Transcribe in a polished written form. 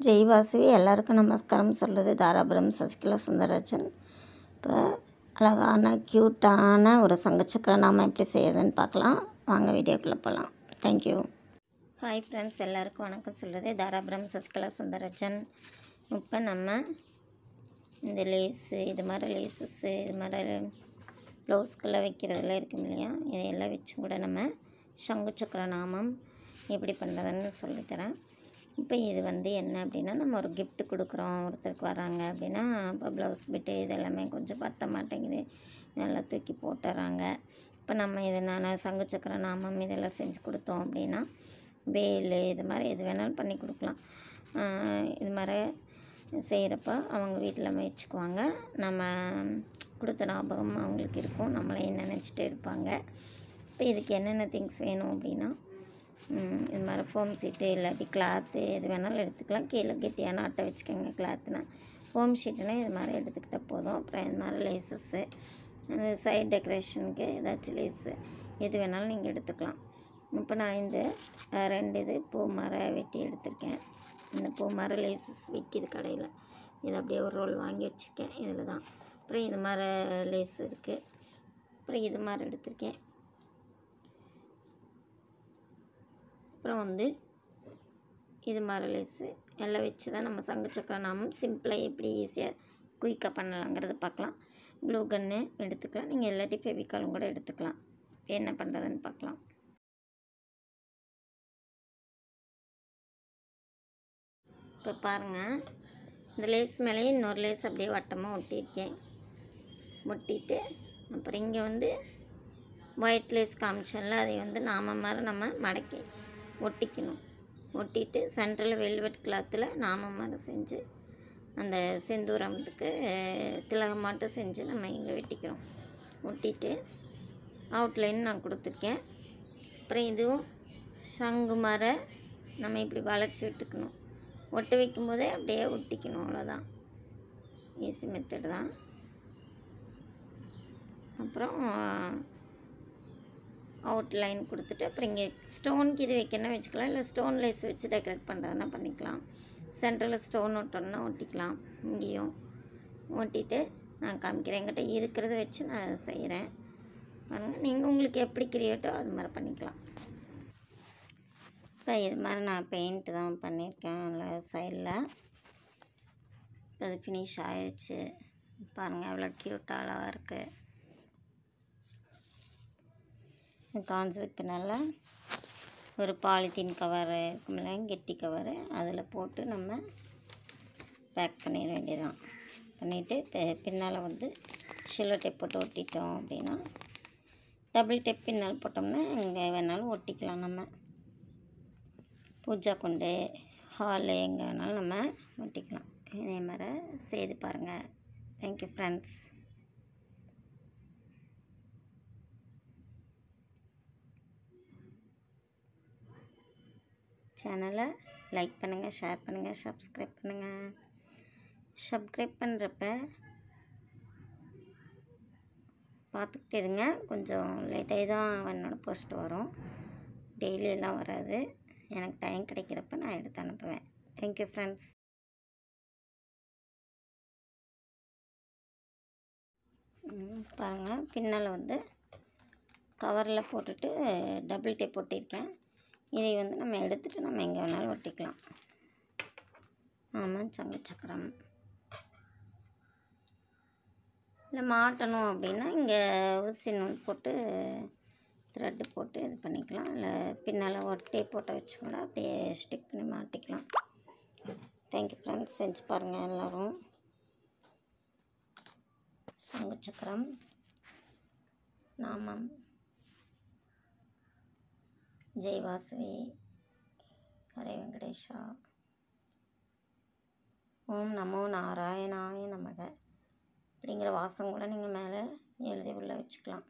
ஜெய் வாசவி. எல்லாருக்கும் நமஸ்காரம் சொல்கிறது தாராபுரம் சசிகலா சுந்தரராஜன். இப்போ அழகான க்யூட்டான ஒரு சங்கச்சக்கரை நாம் எப்படி செய்யுதுன்னு பார்க்கலாம். வாங்க வீடியோக்குள்ளே போகலாம். தேங்க்யூ. ஹாய் ஃப்ரெண்ட்ஸ், எல்லாருக்கும் வணக்கம் சொல்கிறது தாராபுரம் சசிகலா சுந்தரராஜன். இப்போ நம்ம இந்த லேஸு, இது மாதிரி லேஸஸ்ஸு, இது மாதிரி ப்ளவுஸ்குள்ளே வைக்கிறதெல்லாம் இருக்கும் இல்லையா, இதையெல்லாம் வச்சு கூட நம்ம சங்குச்சக்கர நாமம் எப்படி பண்ணுறதுன்னு சொல்லித்தரேன். இப்போ இது என்ன அப்படின்னா, நம்ம ஒரு கிஃப்ட் கொடுக்குறோம், ஒருத்தருக்கு வராங்க அப்படின்னா, இப்போ ப்ளவுஸ் பிட்டு இதெல்லாமே கொஞ்சம் பற்ற மாட்டேங்குது, இதெல்லாம் தூக்கி போட்டுறாங்க. இப்போ நம்ம நான் சங்குச்சக்கர நாமம் இதெல்லாம் செஞ்சு கொடுத்தோம் அப்படின்னா, வேல் இது மாதிரி எது வேணாலும் பண்ணி கொடுக்கலாம். இது மாதிரி செய்கிறப்ப அவங்க வீட்டில் வச்சுக்குவாங்க. நம்ம கொடுத்த ஞாபகம் அவங்களுக்கு இருக்கும், நம்மளையும் நினச்சிட்டு இருப்பாங்க. இப்போ இதுக்கு என்னென்ன திங்ஸ் வேணும் அப்படின்னா, இது மாதிரி ஃபோம் சீட்டு இல்லாட்டி கிளாத்து எது வேணாலும் எடுத்துக்கலாம். கீழே கெட்டியான அட்டை வச்சுக்கோங்க. கிளாத்துனா ஃபோம் ஷீட்டுனா இது மாதிரி எடுத்துக்கிட்டால் போதும். அப்புறம் இது மாதிரி லேஸஸ்ஸு, சைட் டெக்கரேஷனுக்கு ஏதாச்சும் லேஸு எது வேணாலும் நீங்கள் எடுத்துக்கலாம். இப்போ நான் இந்த 2 பூ மரம் வெட்டி எடுத்திருக்கேன். இந்த பூ மரம் லேஸஸ் விற்கிது கடையில், இது அப்படியே ஒரு ரோல் வாங்கி வச்சுருக்கேன். இதில் தான் அப்புறம் இது மாதிரி லேஸ் இருக்குது. அப்புறம் இது மாதிரி எடுத்திருக்கேன். அப்புறம் இது மாதிரி லேஸு எல்லாம் வச்சு தான் நம்ம சங்குச்சக்கர நாமம் சிம்பிளாக எப்படி ஈஸியாக குயிக்காக பண்ணலாங்கிறத பார்க்கலாம். க்ளூ கன்னு எடுத்துக்கலாம், நீங்கள் இல்லாட்டி ஃபெவிகாலும் கூட எடுத்துக்கலாம். இப்போ என்ன பண்ணுறதுன்னு பார்க்கலாம். இப்போ பாருங்கள், இந்த லேஸ் மேலேயே இன்னொரு லேஸ் அப்படியே வட்டமாக ஒட்டியிருக்கேன். ஒட்டிட்டு அப்புறம் இங்கே ஒயிட் லேஸ் காமிச்சோம்ல, அதை நாம மாதிரி நம்ம மடக்கி ஒட்டிக்கணும். ஒட்டிட்டு சென்ட்ரல் வெல்வெட் கிளாத்தில் நாம மாதிரி செஞ்சு அந்த செந்தூரத்துக்கு திலகமாட்டம் செஞ்சு நம்ம இங்கே வெட்டிக்கிறோம். ஒட்டிட்டு அவுட்லைன் நான் கொடுத்துருக்கேன். அப்புறம் இதுவும் சங்கு மர நம்ம இப்படி வளைச்சி விட்டுக்கணும். ஒட்ட வைக்கும்போதே அப்படியே ஒட்டிக்கணும், அவ்வளோதான். ஈஸி மெத்தட் தான். அப்புறம் அவுட்லைன் கொடுத்துட்டு அப்புறம் இங்கே ஸ்டோனுக்கு இது வைக்கணும்னா வச்சுக்கலாம், இல்லை ஸ்டோன் லேஸ் வச்சு டெக்கரேட் பண்ணுறதுனா பண்ணிக்கலாம். சென்டரில் ஸ்டோன் ஒட்டணும்னா ஒட்டிக்கலாம். இங்கேயும் ஒட்டிட்டு நான் காமிக்கிறேன். என்கிட்ட இருக்கிறத வச்சு நான் செய்கிறேன். நீங்கள் உங்களுக்கு எப்படி கிரியேட்டோ அது மாதிரி பண்ணிக்கலாம். இப்போ இது மாதிரி நான் பெயிண்ட்டு தான் பண்ணியிருக்கேன் அதில் சைடில். இப்போ அது ஃபினிஷ் ஆயிடுச்சு. பாருங்கள் எவ்வளோ க்யூட்டாக அழகாக இருக்குது. காஞ்சதுக்கு பின்னால் ஒரு பாலித்தீன் கவரு இருக்குமில்ல, கெட்டி கவரு, அதில் போட்டு நம்ம பேக் பண்ணிட வேண்டியதான். பண்ணிவிட்டு பின்னால் ஷில்லோ டேப் போட்டு ஒட்டிட்டோம் அப்படின்னா, டபுள் டேப் பின்னால் போட்டோம்னா எங்கே வேணாலும் ஒட்டிக்கலாம். நம்ம பூஜா கொண்டு ஹாலு எங்கே வேணாலும் நம்ம ஒட்டிக்கலாம். இதே மாதிரி செய்து பாருங்கள். Thank you friends. சேனலை லைக் பண்ணுங்கள், ஷேர் பண்ணுங்கள், சப்ஸ்கிரைப் பண்ணுங்கள். சப்ஸ்கிரைப் பண்ணுறப்ப பார்த்துக்கிட்டே இருங்க. கொஞ்சம் லேட்டாகி தான் என்னோடய போஸ்ட் வரும், டெய்லியெல்லாம் வராது. எனக்கு டைம் கிடைக்கிறப்ப நான் எடுத்து அனுப்புவேன். Thank you friends. பாருங்கள், பின்னால் கவரில் போட்டுட்டு டபுள் டேப் ஒட்டியிருக்கேன். இதை நம்ம எடுத்துகிட்டு நம்ம எங்கே வேணாலும் ஒட்டிக்கலாம். ஆமாம், சங்குச்சக்கரம் இல்லை மாட்டணும் அப்படின்னா இங்கே ஊசி நூல் போட்டு த்ரெட்டு போட்டு இது பண்ணிக்கலாம். இல்லை பின்னால் ஒட்டி போட்ட வச்சு கூட அப்படியே ஸ்டிக் பண்ணி மாட்டிக்கலாம். Thank you friends. செஞ்சு பாருங்கள் எல்லோரும். சங்குச்சக்கரம் நாமம். ஜெய் வாசவி. ஹரே வெங்கடேஷா. ஓம் நமோ நாராயணாய நமக அப்படிங்கிற வாசம் கூட நீங்கள் மேலே எழுதி உள்ளே வச்சுக்கலாம்.